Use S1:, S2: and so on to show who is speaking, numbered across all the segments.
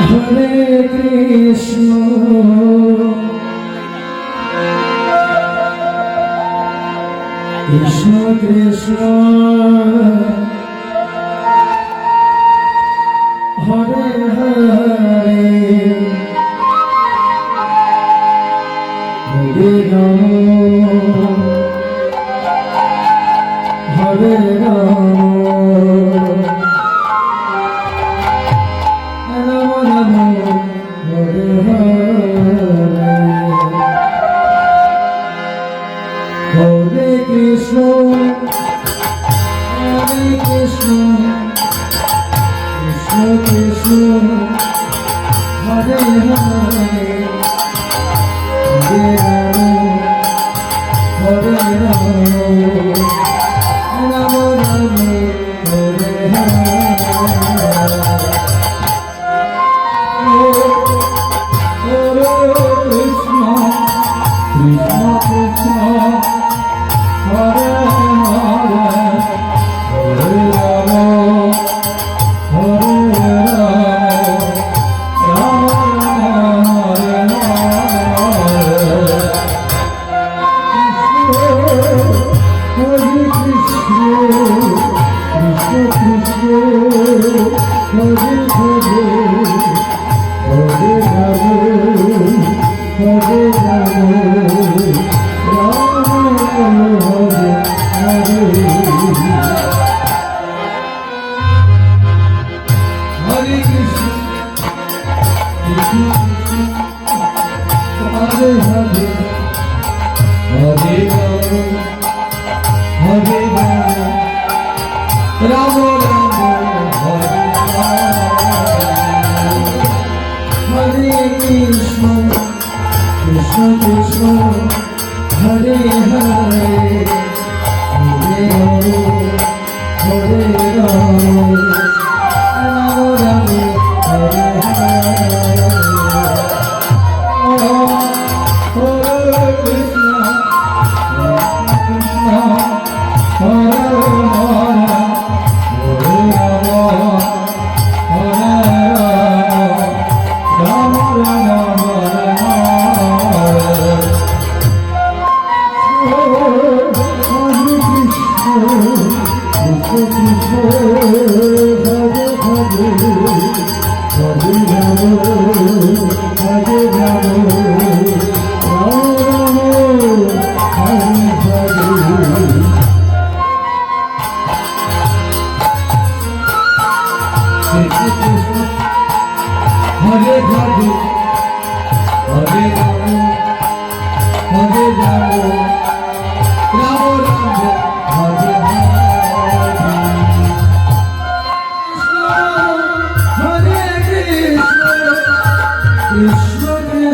S1: Hare Krishna Krishna Krishna Hare Hare Hare Ram Hare Ram Ram Ram Hare Hare Hare Krishna Krishna Krishna Hare Hare Hare Ram Hare Ram Ram Ram Hare Hare Krishna Krishna Krishna Hare Hare Hare Ram Hare Ram Ram Hare Hare Krishna Krishna Krishna Hare Hare Hare Ram Hare Ram Ram Hare Hare Hare Krishna Krishna Krishna Hare Hare Hare Ram Hare Ram Ram Hare Hare Krishna Krishna Krishna Hare Hare Hare Ram Hare Ram Ram Ram Hare Hare Krishna Krishna Hare Hare Hare Ram Hare Ram Ram Hare Hare Krishna Hare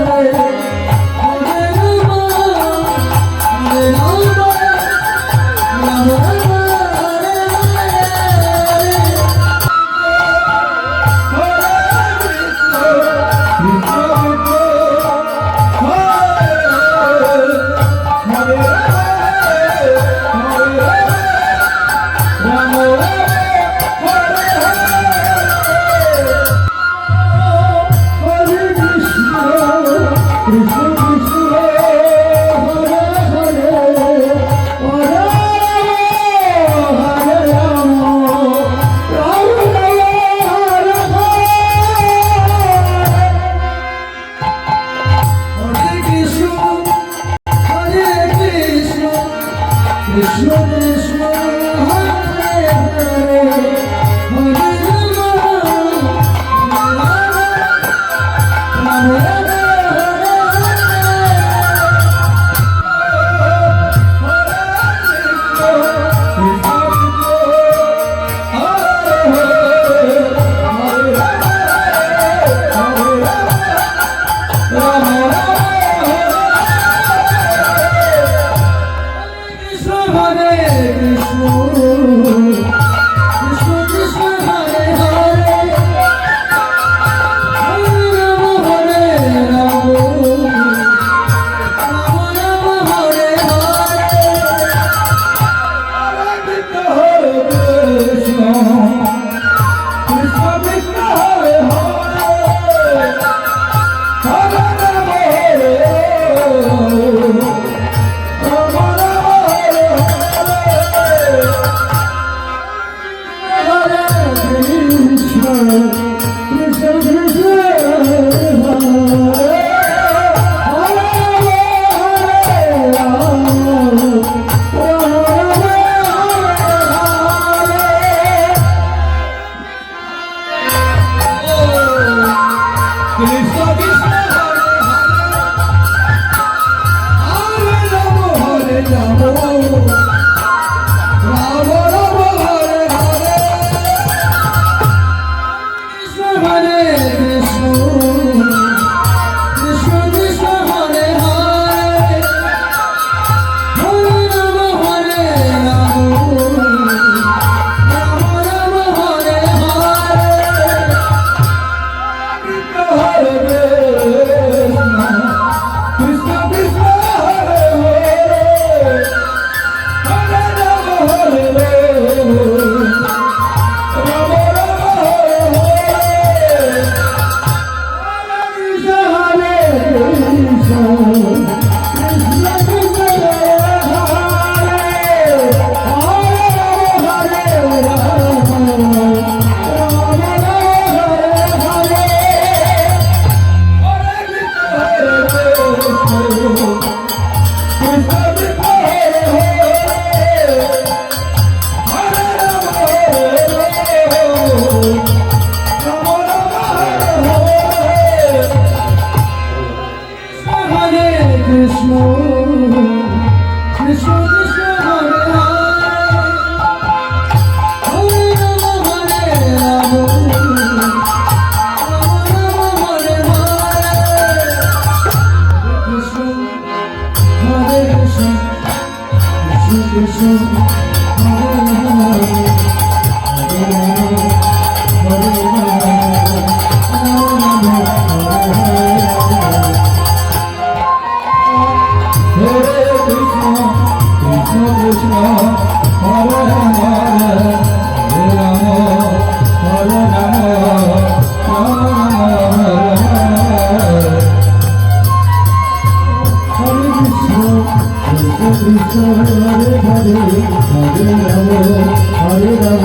S1: Hare Hare Ram Hare Ram Ram Ram Hare Hare Hare Hare Hare Ram Hare Ram Ram Ram Hare Hare Krishna Krishna Krishna Hare Hare Hare Ram Hare Ram Ram Ram Krishna Krishna Hare Hare Hare Rama Rama Hare Krishna Hare Rama, Hare Rama,